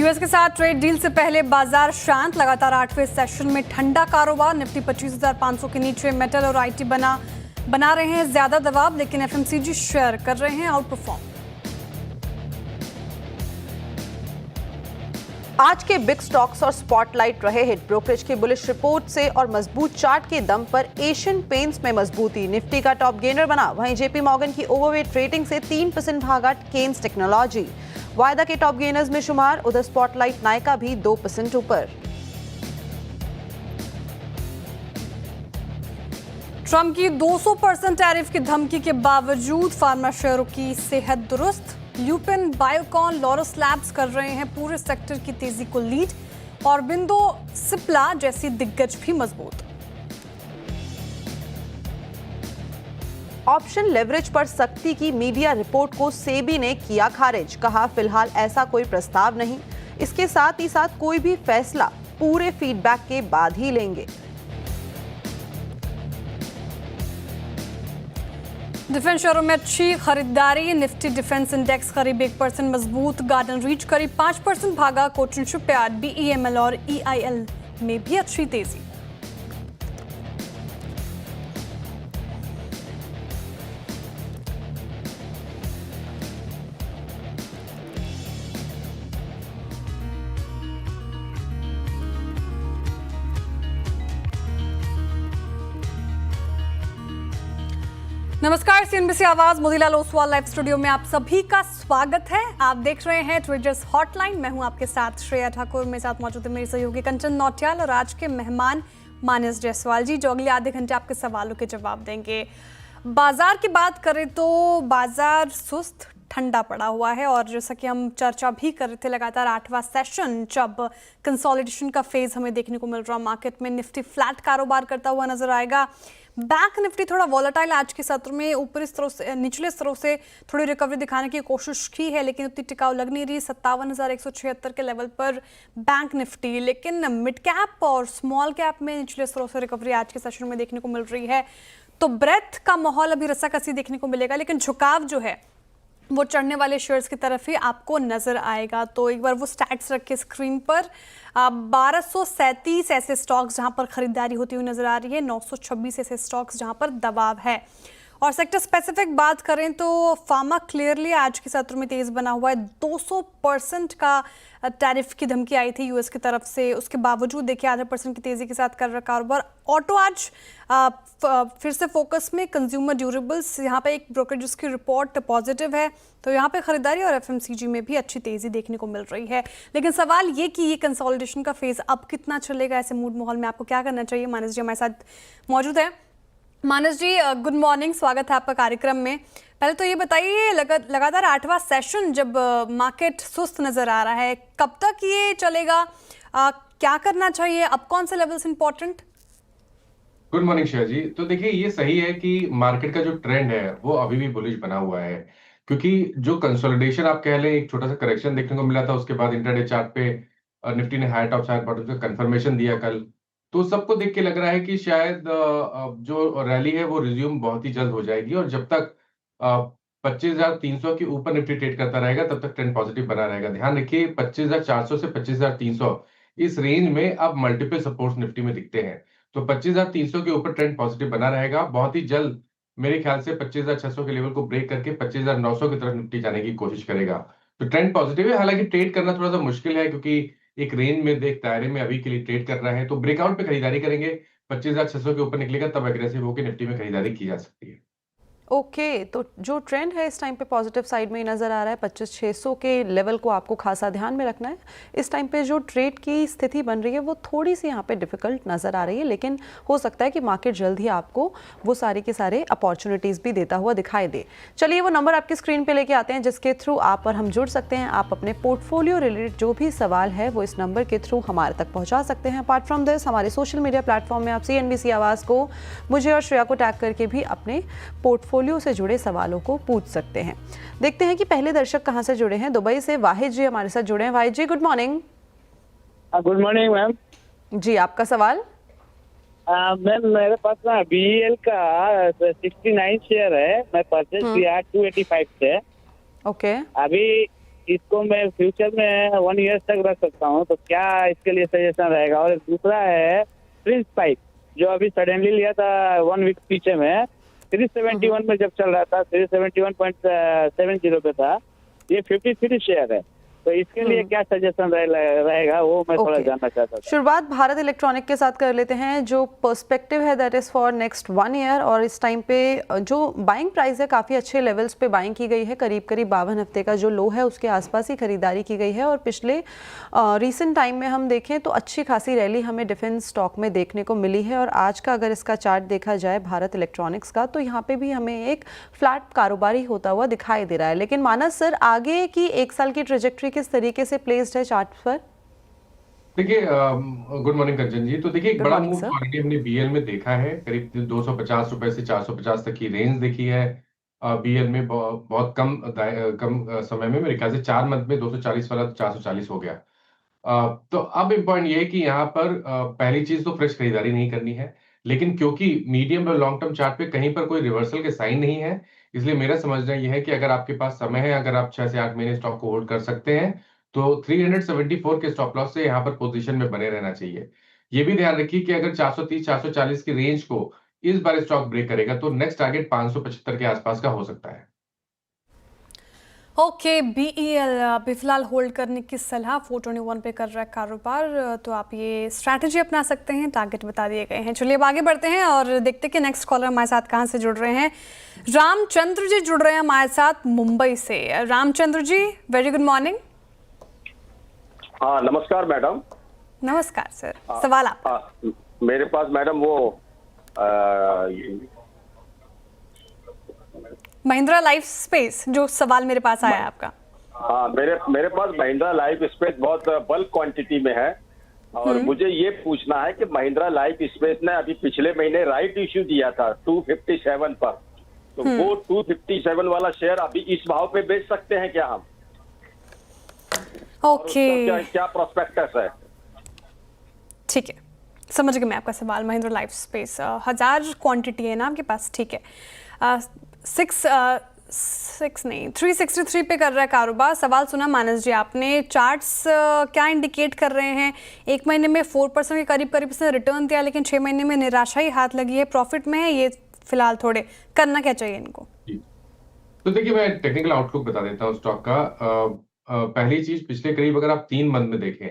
US के साथ trade deal से पहले बाजार शांत, लगातार 8वें सेशन में ठंडा कारोबार। निफ्टी 25,500 के नीचे, मेटल और आईटी बना रहे हैं ज्यादा दबाव, लेकिन एफएमसीजी शेयर कर रहे हैं आउट परफॉर्म। आज के बिग स्टॉक्स और स्पॉटलाइट रहे हिट। ब्रोकरेज की बुलिश रिपोर्ट से और मजबूत चार्ट के दम पर एशियन पेंट्स में मजबूती। निफ्टी का टॉप गेनर बना। वहीं जेपी मॉर्गन की ओवरवेट रेटिंग से 3% भागा केन्स टेक्नोलॉजी। वायदा के टॉप गेनर्स में शुमार। उधर स्पॉटलाइट नायका भी 2% ऊपर। ट्रंप की 200% टैरिफ की धमकी के बावजूद फार्मा शेयरों की सेहत दुरुस्त। ल्यूपिन, बायोकॉन, लॉरस लैब्स कर रहे हैं पूरे सेक्टर की तेजी को लीड। और बिंदो, सिप्ला जैसी दिग्गज भी मजबूत। ऑप्शन लेवरेज पर सख्ती की मीडिया रिपोर्ट को सेबी ने किया खारिज। कहा फिलहाल ऐसा कोई प्रस्ताव नहीं, इसके साथ ही साथ कोई भी फैसला पूरे फीडबैक के बाद ही लेंगे। डिफेंस शेयरों में अच्छी खरीदारी। निफ्टी डिफेंस इंडेक्स करीब 1% मजबूत। गार्डन रीच करीब 5% भागा। कोचिन शिपयार्ड, बीईएमएल और ईआईएल में भी अच्छी तेजी। नमस्कार, सीएनबीसी आवाज मोतीलाल ओसवाल लाइव स्टूडियो में आप सभी का स्वागत है। आप देख रहे हैं ट्रेडर्स हॉटलाइन। मैं हूं आपके साथ श्रेया ठाकुर। मेरे साथ मौजूद है मेरी सहयोगी कंचन नौटियाल और आज के मेहमान मानस जायसवाल जी, जो अगले आधे घंटे आपके सवालों के जवाब देंगे। बाजार की बात करें तो बाजार सुस्त ठंडा पड़ा हुआ है और जैसा कि हम चर्चा भी कर रहे थे, लगातार 8वां सेशन जब कंसोलिडेशन का फेज हमें देखने को मिल रहा। मार्केट में निफ्टी फ्लैट कारोबार करता हुआ नजर आएगा। बैंक निफ्टी थोड़ा वॉलेटाइल आज के सत्र में, ऊपरी स्तरों से निचले स्तरों से थोड़ी रिकवरी दिखाने की कोशिश की है, लेकिन उतनी टिकाऊ लग नहीं रही। 57,176 के लेवल पर बैंक निफ्टी। लेकिन मिड कैप और स्मॉल कैप में निचले स्तरों से रिकवरी आज के सेशन में देखने को मिल रही है। तो ब्रेथ का माहौल अभी रस्साकसी देखने को मिलेगा, लेकिन झुकाव जो है वो चढ़ने वाले शेयर्स की तरफ ही आपको नजर आएगा। तो एक बार वो स्टैट्स रख के स्क्रीन पर 1237 ऐसे स्टॉक्स जहां पर खरीदारी होती हुई नजर आ रही है, 926 ऐसे स्टॉक्स जहां पर दबाव है। और सेक्टर स्पेसिफिक बात करें तो फार्मा क्लियरली आज के सत्र में तेज बना हुआ है। 200% का टैरिफ की धमकी आई थी यूएस की तरफ से, उसके बावजूद देखिए 0.5% की तेजी के साथ कर रहा कारोबार। ऑटो आज फिर से फोकस में। कंज्यूमर ड्यूरेबल्स यहाँ पे एक ब्रोकरेज जिसकी रिपोर्ट पॉजिटिव है, तो यहाँ पे खरीदारी और एफएमसीजी में भी अच्छी तेजी देखने को मिल रही है। लेकिन सवाल ये कि ये कंसोलिडेशन का फेज अब कितना चलेगा, ऐसे मूड माहौल में आपको क्या करना चाहिए। मानस जी हमारे साथ मौजूद है। मानस जी, गुड मॉर्निंग, स्वागत है आपका कार्यक्रम में। पहले तो ये बताइए, लगातार 8वां सेशन जब मार्केट सुस्त नजर आ रहा है, कब तक ये चलेगा, क्या करना चाहिए, अब कौन से levels important? Good morning Shreya ji. तो देखिए, ये सही है कि मार्केट का जो ट्रेंड है वो अभी भी बुलिश बना हुआ है, क्योंकि जो कंसोलिडेशन आप कह लें, एक छोटा सा करेक्शन देखने को मिला था, उसके बाद इंटरडे चार्ट पे निफ्टी ने हायर टॉप हायर बॉटम का कंफर्मेशन दिया कल। तो सबको देख के लग रहा है कि शायद जो रैली है वो रिज्यूम बहुत ही जल्द हो जाएगी, और जब तक 25,300 के ऊपर निफ्टी ट्रेड करता रहेगा तब तक ट्रेंड पॉजिटिव बना रहेगा। ध्यान रखिए, 25,400 से 25,300 इस रेंज में अब मल्टीपल सपोर्ट्स निफ्टी में दिखते हैं। तो 25,300 के ऊपर ट्रेंड पॉजिटिव बना रहेगा। बहुत ही जल्द मेरे ख्याल से 25,600 के लेवल को ब्रेक करके 25,900 की तरफ निफ्टी जाने की कोशिश करेगा। तो ट्रेंड पॉजिटिव है। हालांकि ट्रेड करना थोड़ा सा मुश्किल है, क्योंकि एक रेंज में देख दायरे में अभी के लिए ट्रेड कर रहा है। तो ब्रेकआउट पे खरीदारी करेंगे, 25,600 के ऊपर निकलेगा तब एग्रेसिव होकर निफ्टी में खरीदारी की जा सकती है। ओके, तो जो ट्रेंड है इस टाइम पे पॉजिटिव साइड में ही नज़र आ रहा है। 25,600 के लेवल को आपको खासा ध्यान में रखना है। इस टाइम पे जो ट्रेड की स्थिति बन रही है वो थोड़ी सी यहाँ पे डिफिकल्ट नज़र आ रही है, लेकिन हो सकता है कि मार्केट जल्द ही आपको वो सारे के सारे अपॉर्चुनिटीज़ भी देता हुआ दिखाई दे। चलिए, वो नंबर आपकी स्क्रीन पर लेके आते हैं जिसके थ्रू आप और हम जुड़ सकते हैं। आप अपने पोर्टफोलियो रिलेटेड जो भी सवाल है वो इस नंबर के थ्रू हमारे तक पहुँचा सकते हैं। अपार्ट फ्रॉम दिस, हमारे सोशल मीडिया प्लेटफॉर्म में आप सीएनबीसी आवाज़ को, मुझे और श्रेया को टैग करके भी अपने पोर्टफोलियो से जुड़े सवालों को पूछ सकते हैं। देखते हैं कि पहले दर्शक कहां से जुड़े हैं। दुबई से वाहिद जी हमारे साथ जुड़े हैं। Wahid ji, good morning. Good morning ma'am जी, आपका सवाल। मैम, मेरे पास ना बीईएल का 69 शेयर है, मैं परचेज किया 285 से। ओके। अभी इसको मैं फ्यूचर में 1 ईयर तक रख सकता हूँ, तो क्या इसके लिए सजेशन रहेगा? और दूसरा है प्रिंस पाइप, जो अभी सडनली लिया था 1 वीक पीछे में, 371 में जब चल रहा था, 371.70 पे था, ये 53 शेयर है, तो इसके लिए क्या सजेशन रहेगा वो मैं थोड़ा जानना चाहता था। शुरुआत भारत इलेक्ट्रॉनिक के साथ कर लेते हैं। जो पर्सपेक्टिव है that is for next 1 year, और इस टाइम पे जो बाइंग प्राइस है काफ़ी अच्छे लेवल्स पे बाइंग की गई है, करीब 52 हफ्ते का जो लो है उसके आसपास ही खरीदारी की गई है। और पिछले रीसेंट टाइम में हम देखें तो अच्छी खासी रैली हमें डिफेंस स्टॉक में देखने को मिली है। और आज का अगर इसका चार्ट देखा जाए भारत इलेक्ट्रॉनिक्स का, तो यहाँ पे भी हमें एक फ्लैट कारोबारी होता हुआ दिखाई दे रहा है। लेकिन मानस सर, आगे की 1 साल की ट्रेजेक्ट्री किस तरीके से प्लेस्ड है चार्ट पर? देखिए, गुड मॉर्निंग कंचन जी। तो देखिए, एक Good बड़ा morning, मूव sir. ऑलरेडी हमने बीएल में देखा है, करीब 250 रुपए से 450 तक की रेंज देखी है बीएल में। बहुत कम समय में, मेरे ख्याल से 4 मंथ में 240 वाला 440 हो गया। तो अब इम्पॉर्टेंट ये है कि यहाँ पर पहली चीज तो फ्रेश खरीदारी नहीं करनी है, लेकिन क्योंकि मीडियम और लॉन्ग टर्म चार्ट पे कहीं पर कोई रिवर्सल के साइन नहीं है, इसलिए मेरा समझना ये है कि अगर आपके पास समय है, अगर आप 6 से 8 महीने स्टॉक को होल्ड कर सकते हैं, तो 374 के स्टॉप लॉस से यहाँ पर पोजीशन में बने रहना चाहिए। ये भी ध्यान रखिए कि अगर 430 440 की रेंज को इस बार स्टॉक ब्रेक करेगा, तो नेक्स्ट टारगेट 575 के आसपास का हो सकता है। ओके, बीईएल अभी फिलहाल होल्ड करने की सलाह, 421 पे कर रहा है कारोबार, तो आप ये स्ट्रैटेजी अपना सकते हैं, टारगेट बता दिए गए हैं। चलिए अब आगे बढ़ते हैं और देखते हैं कि नेक्स्ट कॉलर हमारे साथ कहाँ से जुड़ रहे हैं। रामचंद्र जी जुड़ रहे हैं हमारे साथ मुंबई से। Ramchandra ji, very good morning. हाँ, नमस्कार मैडम। नमस्कार सर, सवाल आप। मेरे पास मैडम वो महिंद्रा लाइफ स्पेस, जो सवाल मेरे पास आया है आपका। हाँ, मेरे पास महिंद्रा लाइफ स्पेस बहुत बल्क क्वांटिटी में है, और मुझे ये पूछना है कि महिंद्रा लाइफ स्पेस ने अभी पिछले महीने राइट इश्यू दिया था 257 पर, तो वो 257 वाला शेयर अभी इस भाव पे बेच सकते हैं क्या हम? ओके, क्या प्रोस्पेक्टस है? ठीक है, समझ गई मैं आपका सवाल। महिंद्रा लाइफ स्पेस 1000 क्वांटिटी है ना आपके पास, ठीक है। 363 पे कर रहा है कारोबार। सवाल सुना मानस जी आपने। चार्ट्स क्या इंडिकेट कर रहे हैं? 1 महीने में 4% के करीब इसने रिटर्न दिया, लेकिन 6 महीने में निराशा ही हाथ लगी है। प्रॉफिट में है ये फिलहाल, थोड़े करना क्या चाहिए इनको? तो देखिए, मैं टेक्निकल आउटलुक बता देता हूँ स्टॉक का। पहली चीज, पिछले करीब अगर आप 3 मंथ में देखें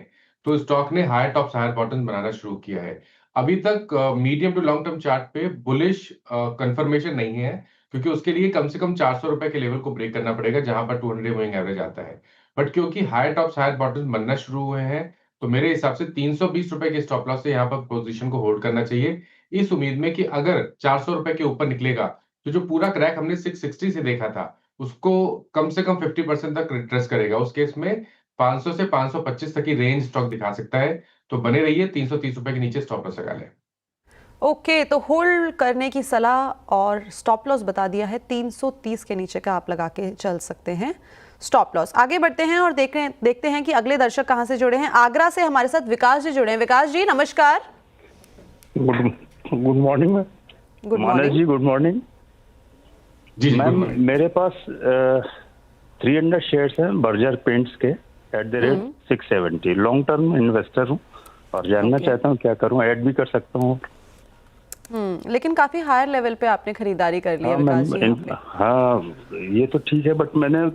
तो स्टॉक ने हायर टॉप्स हायर बॉटम बनाना शुरू किया है। अभी तक medium to long term chart पे बुलिश कंफर्मेशन नहीं है, क्योंकि उसके लिए कम से कम 400 रुपए के लेवल को ब्रेक करना पड़ेगा, जहां पर 200 मूविंग एवरेज आता है। बट क्योंकि हायर टॉप्स हायर बॉटम बनना शुरू हुए हैं, तो मेरे हिसाब से 320 रुपए के स्टॉप लॉस से यहाँ पर पोजीशन को होल्ड करना चाहिए, इस उम्मीद में कि अगर 400 रुपए के ऊपर निकलेगा, तो जो पूरा क्रैक हमने 660 से देखा था, उसको कम से कम 50% तक रिट्रेस करेगा। उस केस में 500 से 525 तक की रेंज स्टॉक दिखा सकता है। तो बने रहिए, 330 रुपए के नीचे स्टॉप लॉस लगा लें। ओके, तो होल्ड करने की सलाह और स्टॉप लॉस बता दिया है, 330 के नीचे का आप लगा के चल सकते हैं स्टॉप लॉस। आगे बढ़ते हैं और देखते हैं कि अगले दर्शक कहां से जुड़े हैं। आगरा से हमारे साथ विकास जी जुड़े हैं। विकास जी नमस्कार। Good morning ma'am. गुड मानस मॉर्निंग जी गुड मॉर्निंग। जी मैम, मेरे पास 300 शेयर्स हैं बर्जर पेंट्स के at the rate 670। Long term investor हूँ और जानना चाहता हूँ क्या करूँ, ऐड भी कर सकता हूँ। लेकिन काफी हायर लेवल पे आपने खरीदारी कर ली है विकास जी यहाँ पे। हाँ, ये तो ठीक है, बट मैंने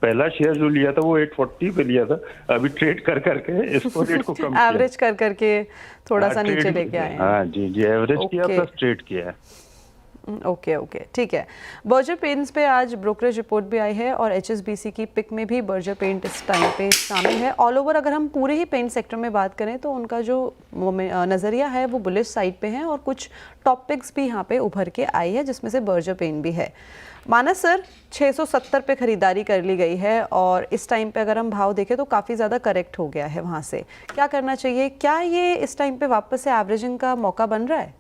पहला शेयर जो लिया था वो 840 पे लिया था। अभी ट्रेड कर करके इसको रेट को कम एवरेज कर करके थोड़ा सा ट्रेड- नीचे लेके आए हैं। हाँ जी, एवरेज किया ओके। प्लस ट्रेड किया है। ओके ठीक है। बर्जर पेंट्स पे आज ब्रोकरेज रिपोर्ट भी आई है और एचएसबीसी की पिक में भी बर्जर पेंट इस टाइम पे शामिल है। ऑल ओवर अगर हम पूरे ही पेंट सेक्टर में बात करें तो उनका जो नज़रिया है वो बुलिश साइड पे है और कुछ टॉपिक्स भी यहाँ पे उभर के आई है, जिसमें से बर्जर पेंट भी है। मानस सर, 670 पे खरीदारी कर ली गई है और इस टाइम पे अगर हम भाव देखें तो काफ़ी ज़्यादा करेक्ट हो गया है। वहाँ से क्या करना चाहिए? क्या ये इस टाइम पे वापस से एवरेजिंग का मौका बन रहा है?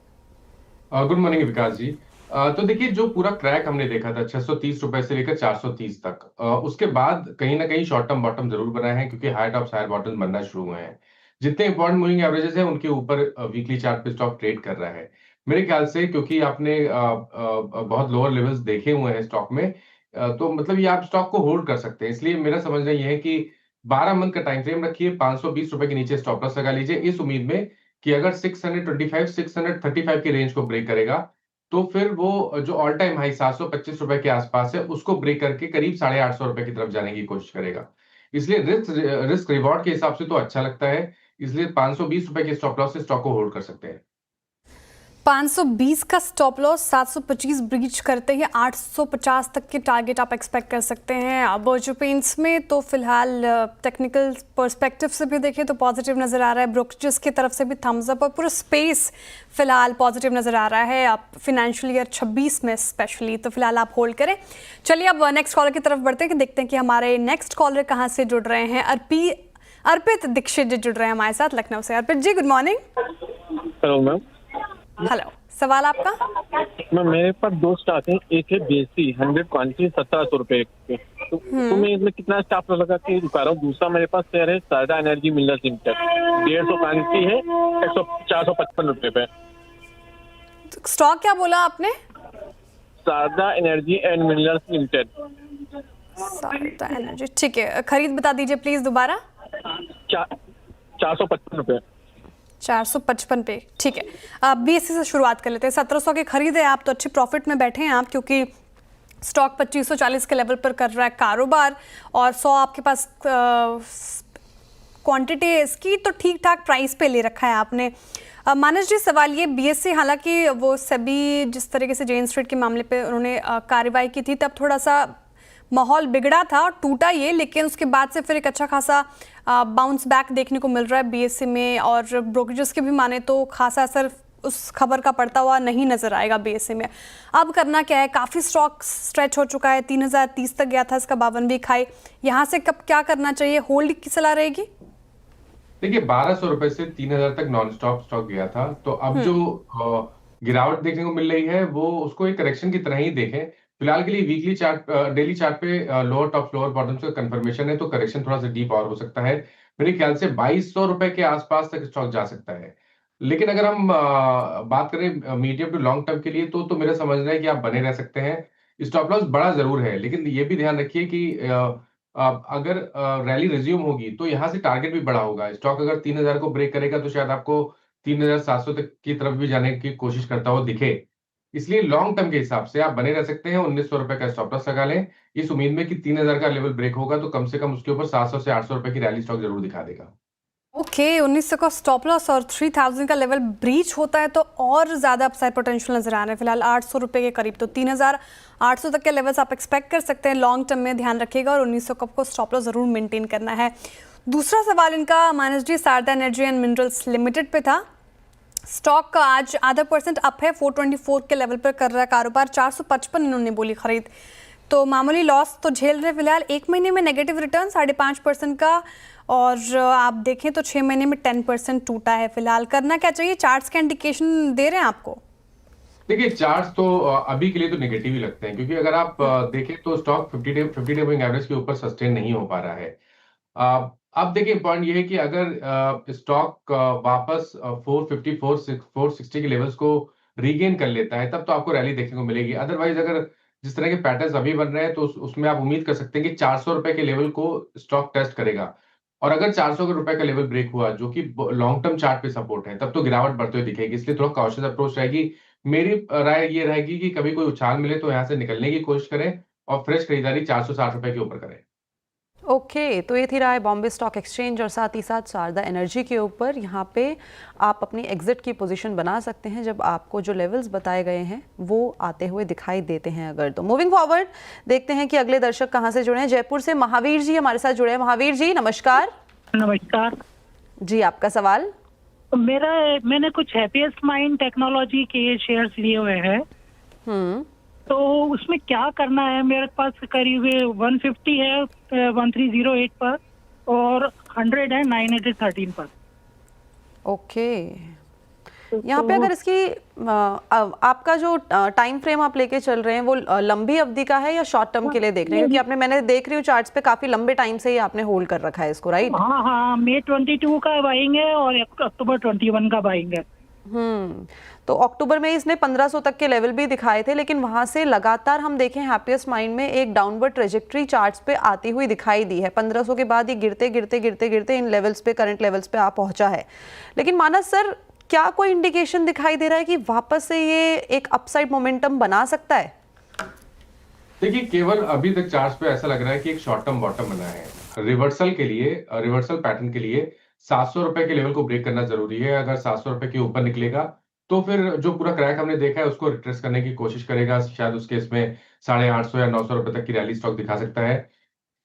गुड मॉर्निंग विकास जी। तो देखिए, जो पूरा क्रैक हमने देखा था 630 रुपए से लेकर 430 तक, उसके बाद कहीं ना कहीं शॉर्ट टर्म बॉटम जरूर बना है, क्योंकि हायर टॉप्स हायर बॉटम बनना शुरू हुए हैं। जितने इंपॉर्टेंट मूविंग एवरेजेस हैं उनके ऊपर वीकली चार्ट पे स्टॉक ट्रेड कर रहा है। मेरे ख्याल से क्योंकि आपने बहुत लोअर लेवल्स देखे हुए हैं स्टॉक में, तो मतलब ये आप स्टॉक को होल्ड कर सकते हैं। इसलिए मेरा समझना ये है कि 12 मंथ का टाइम फ्रेम रखिए, 520 रुपए के नीचे स्टॉप लॉस लगा लीजिए, इस उम्मीद में कि अगर 625 635 की रेंज को ब्रेक करेगा, तो फिर वो जो ऑल टाइम हाई 725 रुपए के आसपास है, उसको ब्रेक करके करीब 850 रुपए की तरफ जाने की कोशिश करेगा। इसलिए रिस्क रिवॉर्ड के हिसाब से तो अच्छा लगता है, इसलिए 520 रुपए के स्टॉप लॉस से स्टॉक को होल्ड कर सकते हैं। 520 का स्टॉप लॉस, 725 ब्रीच करते ही 850 तक के टारगेट आप एक्सपेक्ट कर सकते हैं। अब जो पेंट्स में तो फिलहाल टेक्निकल पर्सपेक्टिव से भी देखें तो पॉजिटिव नज़र आ रहा है, ब्रोकरेजेस की तरफ से भी थम्स अप, और पूरा स्पेस फिलहाल पॉजिटिव नज़र आ रहा है आप फिनेंशियल ईयर 26 में स्पेशली, तो फिलहाल आप होल्ड करें। चलिए अब नेक्स्ट कॉलर की तरफ बढ़ते हैं कि देखते हैं कि हमारे नेक्स्ट कॉलर कहाँ से जुड़ रहे हैं। अर्पित दीक्षित जी जुड़ रहे हैं हमारे साथ लखनऊ से। Arpit ji, good morning. Hello ma'am. Hello, सवाल आपका? मैम मेरे पास दो स्टॉक है, एक है BSE 100 क्वांटिटी 1700 रुपए के, तो मैं इसमें कितना स्टॉप लगा के रुका रहा हूँ। दूसरा मेरे पास शेयर है Sarda Energy Minerals Limited, 150 quantity है 455 रुपए पे। स्टॉक क्या बोला आपने? Sarda Energy and Minerals Limited. Sarda Energy, ठीक है। खरीद बता दीजिए प्लीज दोबारा। 455 रुपए। 455 पे, ठीक है। अब BSE से शुरुआत कर लेते हैं। 1700 के खरीद है आप, तो अच्छी प्रॉफिट में बैठे हैं आप, क्योंकि स्टॉक 2540 के लेवल पर कर रहा है कारोबार, और 100 आपके पास क्वांटिटी है इसकी, तो ठीक ठाक प्राइस पे ले रखा है आपने। मानस जी, सवाल ये, BSE हालांकि वो सेबी जिस तरीके से जेन स्ट्रीट के मामले पे उन्होंने कार्रवाई की थी, तब थोड़ा सा माहौल बिगड़ा था, टूटा ये, लेकिन उसके बाद से फिर एक अच्छा खासा बाउंस बैक देखने को मिल रहा है BSE में, और ब्रोकरेजेस के भी माने तो खासा असर उस खबर का पड़ता हुआ नहीं नजर आएगा BSE में। अब करना क्या है? काफ़ी स्टॉक स्ट्रेच हो चुका है, 3030 तक गया था इसका 52 वीक हाई। यहाँ से कब क्या करना चाहिए? होल्ड की सलाह रहेगी? देखिए, 1200 रुपए से 3000 तक नॉन स्टॉप स्टॉक गया था, तो अब जो गिरावट देखने को मिल रही है वो उसको एक करेक्शन की तरह ही देखें। फिलहाल के लिए वीकली चार्ट, डेली चार्ट पे लोअर टॉप लोअर बॉटम का कंफर्मेशन है, तो करेक्शन थोड़ा सा डीप और हो सकता है। मेरे ख्याल से 2200 रुपए के आसपास तक स्टॉक जा सकता है। लेकिन अगर हम बात करें मीडियम टू लॉन्ग टर्म के लिए, तो मेरा समझना है कि आप बने रह सकते हैं। स्टॉप लॉस बड़ा जरूर है, लेकिन ये भी ध्यान रखिए कि अगर रैली रिज्यूम होगी तो यहाँ से टारगेट भी बड़ा होगा। स्टॉक अगर 3000 को ब्रेक करेगा तो शायद आपको 3700 तक की तरफ भी जाने की कोशिश करता हुआ दिखे। इसलिए लॉन्ग टर्म के हिसाब से आप बने रह सकते हैं। 1900 रुपए का स्टॉप लॉस लगा लें, इस उम्मीद में कि 3000 का लेवल ब्रेक होगा तो कम से कम उसके ऊपर 700 से 800 रुपए की रैली स्टॉक जरूर दिखा देगा। ओके, 1900 का स्टॉप लॉस और 3000 का लेवल ब्रीच होता है तो और ज़्यादा अपसाइड पोटेंशियल नजर आ रहा है। फिलहाल 800 रुपये के करीब, तो 3800 तक के लेवल्स आप एक्सपेक्ट कर सकते हैं लॉन्ग टर्म में, ध्यान रखिएगा, और 1900 का आपको स्टॉप लॉस ज़रूर मेंटेन करना है। दूसरा सवाल इनका मानस जी सारदा एनर्जी एंड मिनरल्स लिमिटेड पे था। स्टॉक का आज 0.5% अप है, 424 के लेवल पर कर रहा है कारोबार, 455 इन्होंने बोली खरीद, तो मामूली लॉस तो झेल रहे फिलहाल। एक महीने में नेगेटिव रिटर्न 5.5% का, और आप देखें तो 6 महीने में 10% टूटा है। फिलहाल करना क्या चाहिए? चार्ट्स का इंडिकेशन दे रहे हैं आपको? देखिए, चार्ट्स तो अभी के लिए तो नेगेटिव ही लगते हैं, क्योंकि अगर आप देखें तो स्टॉक 50 डे मूविंग एवरेज के ऊपर सस्टेन नहीं हो पा रहा है। अब देखिए, पॉइंट ये है कि अगर स्टॉक वापस 450 460 के लेवल्स को रीगेन कर लेता है, तब तो आपको रैली देखने को मिलेगी। अदरवाइज अगर जिस तरह के पैटर्न्स अभी बन रहे हैं, तो उसमें आप उम्मीद कर सकते हैं कि 400 रुपए के लेवल को स्टॉक टेस्ट करेगा, और अगर 400 रुपए का लेवल ब्रेक हुआ, जो कि लॉन्ग टर्म चार्ट पे सपोर्ट है, तब तो गिरावट बढ़ते हुए दिखेगी। इसलिए थोड़ा कॉशियस अप्रोच रहेगी। मेरी राय ये रहेगी कि कभी कोई उछाल मिले तो यहाँ से निकलने की कोशिश करें, और फ्रेश खरीदारी 460 रुपए के ऊपर करें। ओके, तो ये थी राय बॉम्बे स्टॉक एक्सचेंज और साथ ही साथ सारदा एनर्जी के ऊपर। यहाँ पे आप अपनी एग्जिट की पोजीशन बना सकते हैं जब आपको जो लेवल्स बताए गए हैं वो आते हुए दिखाई देते हैं। अगर तो मूविंग फॉरवर्ड देखते हैं कि अगले दर्शक कहाँ से जुड़े हैं। जयपुर से महावीर जी हमारे साथ जुड़े हैं। महावीर जी नमस्कार। नमस्कार जी, आपका सवाल? मैंने कुछ हैप्पीएस्ट माइंड टेक्नोलॉजी के शेयर्स लिए हुए हैं, तो उसमें क्या करना है? मेरे पास करीब 150 है 1308 पर, और 100 है 913 पर। ओके, यहाँ पे अगर इसकी आपका जो टाइम फ्रेम आप लेके चल रहे हैं वो लंबी अवधि का है या शॉर्ट टर्म के लिए देख रहे हैं? क्योंकि मैंने देख रही हूँ चार्ट्स पे काफी लंबे टाइम से ही आपने होल्ड कर रखा है इसको, राइट? हाँ, मई 22 का बाइंग है और अक्टूबर 21 का बाइंग है। तो अक्टूबर में इसने 1500 तक के लेवल भी दिखाए थे, लेकिन वहां से लगातार हम देखें हैप्पीएस्ट माइंड में एक डाउनवर्ड ट्रेजेक्ट्री चार्ट्स पे आती हुई दिखाई दी है। 1500 के बाद ये गिरते गिरते गिरते गिरते इन लेवल्स पे, करंट लेवल्स पे आ पहुंचा है। लेकिन मानस सर, क्या कोई इंडिकेशन दिखाई दे रहा है कि वापस से ये एक अपसाइड मोमेंटम बना सकता है? देखिए, केवल अभी तक चार्ट्स पे ऐसा लग रहा है कि एक शॉर्ट टर्म बॉटम बना है। रिवर्सल के लिए, रिवर्सल पैटर्न के लिए 700 रुपए के लेवल को ब्रेक करना जरूरी है। अगर 700 रुपए के ऊपर निकलेगा तो फिर जो पूरा क्रैक हमने देखा है उसको रिट्रेस करने की कोशिश करेगा। शायद उस केस में 850 या 900 रुपए तक की रैली स्टॉक दिखा सकता है।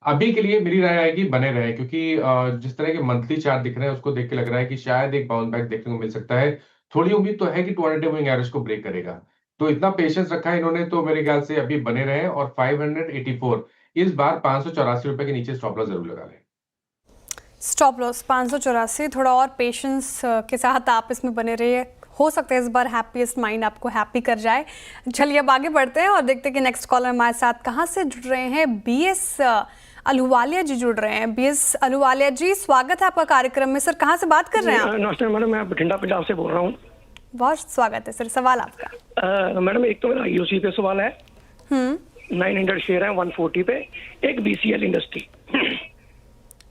अभी के लिए मेरी राय आएगी बने रहे, क्योंकि जिस तरह के मंथली चार्ट दिख रहे हैं उसको देख के लग रहा है कि शायद एक बाउंस बैक देखने को मिल सकता है। थोड़ी उम्मीद तो है कि 200 मूविंग एवरेज को ब्रेक करेगा। तो इतना पेशेंस रखा है इन्होंने, तो मेरे ख्याल से अभी बने रहे और 584 इस बार 584 रुपए के नीचे स्टॉप लॉस जरूर लगा लें। स्टॉप लॉस 584, थोड़ा और पेशेंस के साथ आप इसमें बने रहिए। हो सकता है इस बार हैप्पीएस्ट माइंड आपको हैप्पी कर जाए। चलिए अब आगे बढ़ते हैं और देखते हैं कि नेक्स्ट कॉलर हमारे साथ कहाँ से जुड़ रहे हैं। बीएस अहलूवालिया जी जुड़ रहे हैं। बीएस अहलूवालिया जी, स्वागत है आपका कार्यक्रम में। सर, कहाँ से बात कर रहे हैं आप? नमस्ते मैडम, मैं बठिंडा पंजाब से बोल रहा हूँ। बहुत स्वागत है सर, सवाल आपका। मैडम, एक तो मेरा आईओसी पे सवाल है। 900 शेयर है 140 पे। एक BCL industry.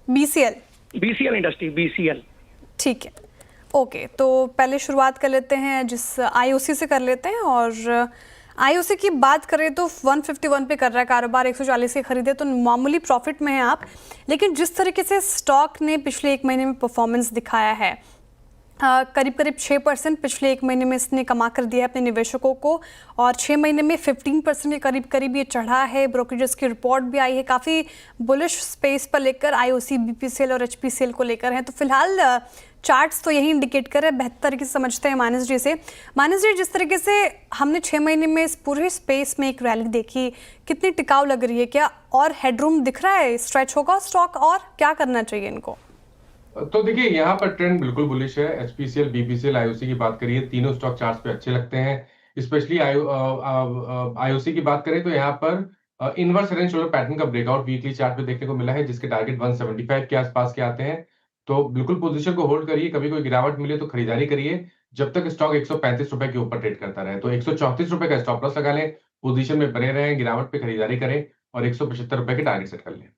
BCL industry, BCL. ठीक है, ओके। तो पहले शुरुआत कर लेते हैं, जिस आईओसी से कर लेते हैं। और आईओसी की बात करें तो 151 पे कर रहा है कारोबार, 140 के खरीदे तो मामूली प्रॉफिट में है आप। लेकिन जिस तरीके से स्टॉक ने पिछले एक महीने में परफॉर्मेंस दिखाया है, करीब करीब 6% पिछले एक महीने में इसने कमा कर दिया है अपने निवेशकों को, और 6 महीने में 15% के करीब करीब ये चढ़ा है। ब्रोकरेजेस की रिपोर्ट भी आई है, काफ़ी बुलिश स्पेस पर लेकर आईओसी, बीपीसीएल और एचपीसीएल को लेकर हैं। तो फिलहाल चार्ट्स तो यही इंडिकेट कर रहे हैं। बेहतर तरीके से समझते हैं मानस जी से। मानस जी, जिस तरीके से हमने 6 महीने में इस पूरे स्पेस में एक रैली देखी, कितनी टिकाऊ लग रही है? क्या और हेडरूम दिख रहा है? स्ट्रेच होगा स्टॉक और क्या करना चाहिए इनको? तो देखिए, यहाँ पर ट्रेंड बिल्कुल बुलिश है। एचपीसीएल, बीपीसीएल, आईओसी की बात करिए, तीनों स्टॉक चार्ट्स पे अच्छे लगते हैं। स्पेशली आईओसी की बात करें तो यहाँ पर inverse head and shoulder pattern का ब्रेकआउट वीकली चार्ट पे देखने को मिला है, जिसके टारगेट 175 के आसपास के आते हैं। तो बिल्कुल पोजीशन को होल्ड करिए। कभी कोई गिरावट मिले तो खरीदारी करिए, जब तक स्टॉक 135 रुपए के ऊपर ट्रेड करता रहे। तो 134 रुपए का स्टॉप लॉस लगा लें, पोजीशन में बने रहें, गिरावट पे खरीदारी करें और 175 रुपए के टारगेट सेट कर लें।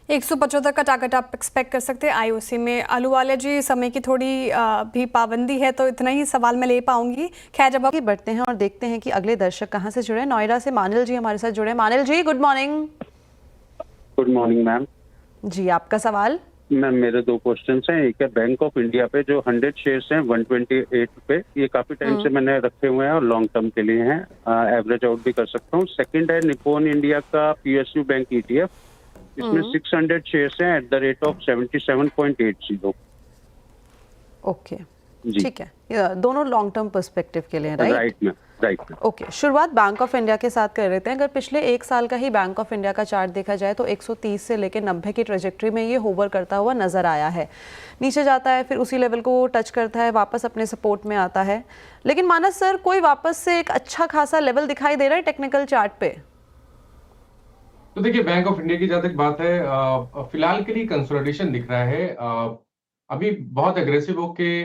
175 का टारगेट आप एक्सपेक्ट कर सकते हैं आईओसी में। अहलूवालिया जी, समय की थोड़ी भी पाबंदी है, तो इतना ही सवाल मैं ले पाऊंगी। खैर, जब आगे बढ़ते हैं और देखते हैं कि अगले दर्शक कहाँ से जुड़े हैं। नोएडा से मानिल जी हमारे साथ जुड़े हैं। Manil ji, good morning. Good morning ma'am जी, आपका सवाल। मैम, मेरे 2 क्वेश्चन हैं। एक है बैंक ऑफ इंडिया पे, जो 100 शेयर्स हैं 128 पे, ये काफी टाइम से मैंने रखे हुए हैं और लॉन्ग टर्म के लिए हैं, एवरेज आउट भी कर सकता हूँ। सेकंड है निप्पॉन इंडिया का पीएसयू बैंक ईटीएफ, इसमें 600 शेयर्स हैं at the rate of 77.80। Okay, ठीक है। ये दोनों लॉन्ग टर्म पर्सपेक्टिव के लिए, राइट? राइट। ओके, शुरुआत बैंक ऑफ इंडिया के साथ कर लेते हैं। अगर पिछले 1 साल का ही बैंक ऑफ इंडिया का चार्ट देखा जाए तो 130 से लेकर 90 की ट्रेजेक्ट्री में ये होवर करता हुआ नजर आया है। नीचे जाता है, फिर उसी लेवल को टच करता है, वापस अपने सपोर्ट में आता है। लेकिन मानस सर, कोई वापस से एक अच्छा खासा लेवल दिखाई दे रहा है टेक्निकल चार्ट पे? तो देखिए, बैंक ऑफ इंडिया की जहां तक बात है, फिलहाल के लिए कंसोलिडेशन दिख रहा है। अभी बहुत एग्रेसिव होके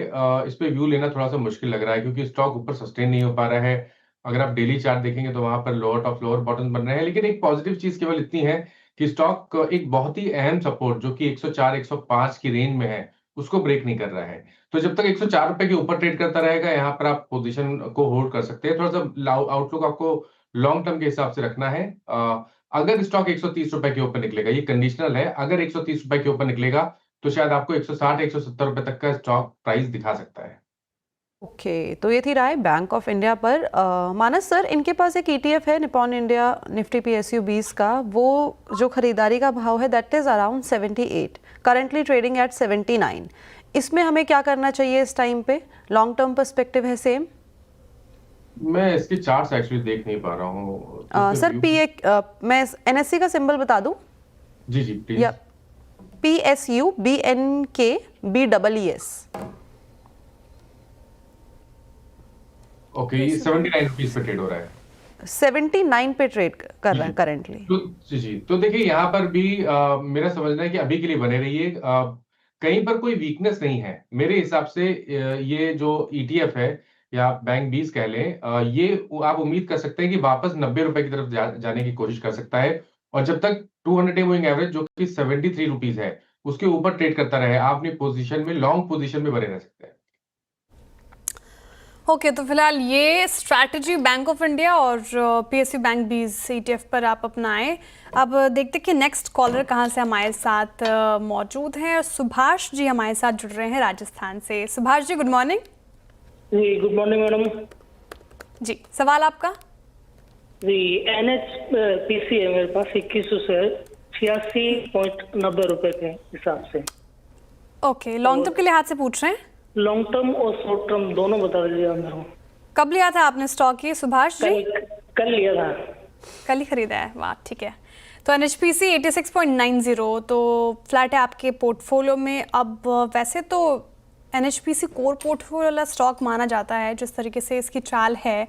इस पे व्यू लेना थोड़ा सा मुश्किल लग रहा है, क्योंकि स्टॉक ऊपर सस्टेन नहीं हो पा रहा है। अगर आप डेली चार्ट देखेंगे तो वहां पर लोअर टॉप लोअर बॉटम बन रहे हैं। लेकिन एक पॉजिटिव चीज केवल इतनी है कि स्टॉक एक बहुत ही अहम सपोर्ट, जो कि 104-105 की रेंज में है, उसको ब्रेक नहीं कर रहा है। तो जब तक 104 रुपए के ऊपर ट्रेड करता रहेगा, यहाँ पर आप पोजीशन को होल्ड कर सकते हैं। थोड़ा सा आउटलुक आपको लॉन्ग टर्म के हिसाब से रखना है। अगर स्टॉक 130 रुपए के ऊपर निकलेगा, ये कंडीशनल है, अगर 130 रुपए के ऊपर निकलेगा तो शायद आपको 160-170 रुपए तक का स्टॉक प्राइस दिखा सकता है। ओके, तो ये थी राय बैंक ऑफ इंडिया पर। मानस सर, इनके पास एक ईटीएफ है निप्पॉन इंडिया निफ्टी पीएसयू 20 का, वो जो खरीदारी का भाव है that is around 78, currently trading at 79। इसमें हमें क्या करना चाहिए इस टाइम पे? लॉन्ग टर्म पर्सपेक्टिव है सेम? मैं इसकी चार्ट्स एक्चुअली देख नहीं पा रहा हूँ सर। मैं एनएससी का सिंबल बता दूं? जी जी please. PSU BNKBEES। Okay, 79 rupees पे ट्रेड हो रहा है। 79 पे ट्रेड कर रहा है करंटली। जी जी, तो देखिए यहाँ पर भी मेरा समझना है कि अभी के लिए बने रहिए। कहीं पर कोई वीकनेस नहीं है मेरे हिसाब से। ये जो ETF है या बैंक 20 कह लें, ये आप उम्मीद कर सकते हैं कि वापस 90 रुपए की तरफ जाने की कोशिश कर सकता है। और जब तक 200 डे मूविंग एवरेज जो कि 73 रुपीज है उसके ऊपर ट्रेड करता रहे, आप अपनी पोजीशन में लॉन्ग पोजीशन में बने रह सकते हैं। ओके, तो फिलहाल ये स्ट्रैटेजी बैंक ऑफ इंडिया और PSU बैंक 20 ETF पर आप अपनाएं। अब देखते कि नेक्स्ट कॉलर कहाँ से हमारे साथ मौजूद हैं। सुभाष जी हमारे साथ जुड़ रहे हैं राजस्थान से। Subhash ji, good morning. जी गुड मॉर्निंग मैडम। जी, सवाल आपका? जी NHPC है मेरे पास 2100 शेयर 86.90 रुपए के हिसाब से। ओके, लॉन्ग टर्म के लिहाज से पूछ रहे हैं? लॉन्ग टर्म और शॉर्ट टर्म दोनों बता दीजिए मेरे को। कब लिया था आपने स्टॉक ये सुभाष जी? कल लिया था। कल ही खरीदा है, वाह ठीक है। तो NHPC 86.90 तो फ्लैट है आपके पोर्टफोलियो में। अब वैसे तो NHPC कोर पोर्टफोलियो वाला स्टॉक माना जाता है जिस तरीके से इसकी चाल है,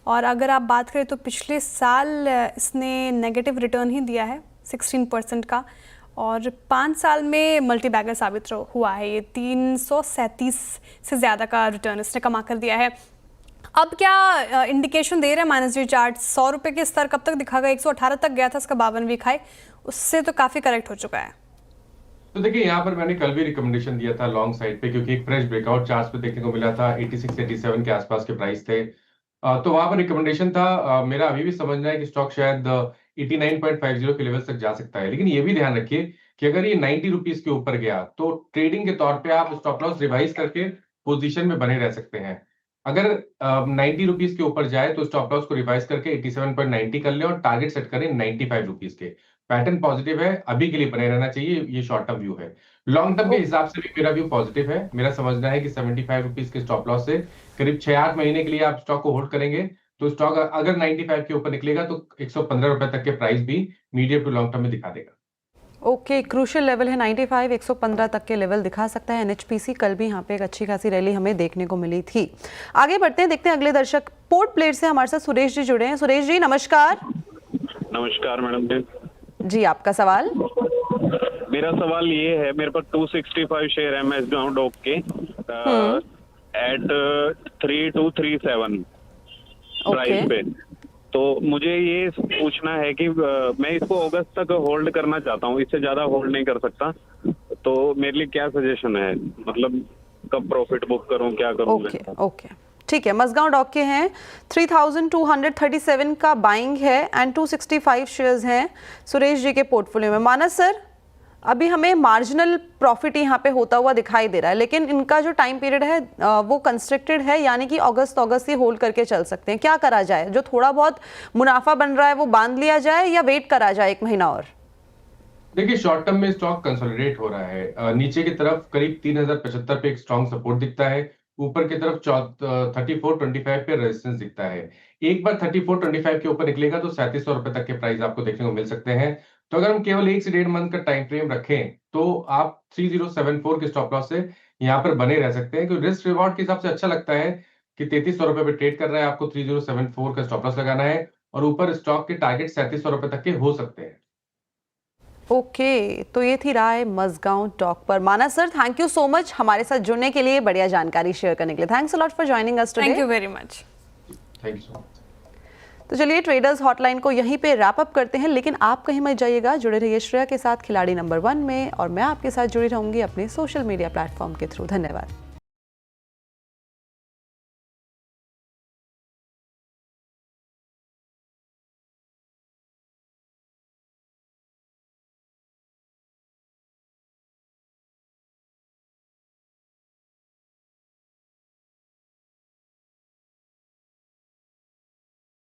और अगर आप बात करें तो पिछले साल इसने नेगेटिव रिटर्न ही दिया है 16% का, और 5 साल में मल्टी बैगर साबित हुआ है। ये 337 से ज़्यादा का रिटर्न इसने कमा कर दिया है। अब क्या इंडिकेशन दे रहे हैं माइनस जी चार्ट? 100 रुपये के स्तर कब तक दिखागा? 118 तक गया था इसका 52 वीक हाई, उससे तो काफ़ी करेक्ट हो चुका है। तो देखिए, यहाँ पर मैंने कल भी रिकमेंडेशन दिया था लॉन्ग साइड पे, क्योंकि एक फ्रेश ब्रेकआउट चार्ट्स पे देखने को मिला था। 86-87 के आसपास के प्राइस थे, तो वहां पर रिकमेंडेशन था। मेरा अभी भी समझना है कि स्टॉक शायद 89.50 के लेवल तक जा सकता है। लेकिन ये भी ध्यान रखिए कि अगर ये 90 रुपीज के ऊपर गया तो ट्रेडिंग के तौर पे आप स्टॉप लॉस रिवाइज करके पोजीशन में बने रह सकते हैं। अगर 90 रुपीज के ऊपर जाए तो स्टॉप लॉस को रिवाइज करके 87.90 कर ले और टारगेट सेट करें 95 रुपीज के। पैटर्न पॉजिटिव है, अभी के लिए बने रहना चाहिए। ये शॉर्ट टर्म व्यू है। लॉन्ग टर्म के हिसाब से भी मेरा व्यू पॉजिटिव है। मेरा समझना है कि 75 रुपीज के स्टॉप लॉस से करीब 6-8 महीने के लिए आप स्टॉक को होल्ड करेंगे तो स्टॉक अगर 95 के ऊपर निकलेगा तो 115 रुपए तक के प्राइस भी मीडियम टू लॉन्ग टर्म में दिखा देगा। ओके, क्रूशियल लेवल है 95, 115 तक के लेवल दिखा सकता है NHPC। कल भी यहाँ पे एक अच्छी खासी रैली हमें देखने को मिली थी। आगे बढ़ते हैं, देखते हैं अगले दर्शक। पोर्ट प्लेयर से हमारे साथ सुरेश जी जुड़े हैं। सुरेश जी नमस्कार। नमस्कार मैडम जी। जी, आपका सवाल? मेरा सवाल ये है, मेरे पास 265 शेयर है मैसगांव डॉक के एट 3237 प्राइस पे। तो मुझे ये पूछना है कि मैं इसको अगस्त तक होल्ड करना चाहता हूँ, इससे ज्यादा होल्ड नहीं कर सकता, तो मेरे लिए क्या सजेशन है? मतलब कब प्रॉफिट बुक करूँ, क्या करूँ? ओके, ठीक है। मसगांव डॉक के हैं, 3237 का बाइंग है एंड 265 शेयर्स हैं सुरेश जी के पोर्टफोलियो में। मानस सर, अभी हमें मार्जिनल प्रॉफिट यहाँ पे होता हुआ दिखाई दे रहा है, लेकिन इनका जो टाइम पीरियड है वो कंस्ट्रिक्टेड है, यानी कि अगस्त ही होल्ड करके चल सकते हैं। क्या करा जाए? जो थोड़ा बहुत मुनाफा बन रहा है वो बांध लिया जाए या वेट करा जाए 1 महीना और? देखिए, शॉर्ट टर्म में स्टॉक कंसोलिडेट हो रहा है। नीचे की तरफ करीब 3075 पे एक स्ट्रॉन्ग सपोर्ट दिखता है, ऊपर की तरफ 3425 पे रेजिस्टेंस दिखता है। एक बार 3425 के ऊपर निकलेगा तो 3700 रुपए तक के प्राइस आपको देखने को मिल सकते हैं। तो अगर हम केवल 1 से 1.5 मंथ का टाइम फ्रेम रखें तो आप 3074 के स्टॉप लॉस से यहाँ पर बने रह सकते हैं, क्योंकि रिस्क रिवॉर्ड के हिसाब से अच्छा लगता है कि 3300 रुपए पे ट्रेड कर रहा है, आपको 3074 का स्टॉप लॉस लगाना है और ऊपर स्टॉक के टारगेट 3700 रुपए तक के हो सकते हैं। ओके, तो ये थी राय मसगांव डॉक पर। Manas sir, thank you so much हमारे साथ जुड़ने के लिए, बढ़िया जानकारी शेयर करने के लिए। Thanks a lot for joining us today. Thank you very much. Thank you so much. तो चलिए, ट्रेडर्स हॉटलाइन को यहीं पे रैप अप करते हैं, लेकिन आप कहीं मत जाइएगा, जुड़े रहिए श्रेया के साथ खिलाड़ी नंबर 1 में, और मैं आपके साथ जुड़ी रहूंगी अपने सोशल मीडिया प्लेटफॉर्म के थ्रू। धन्यवाद।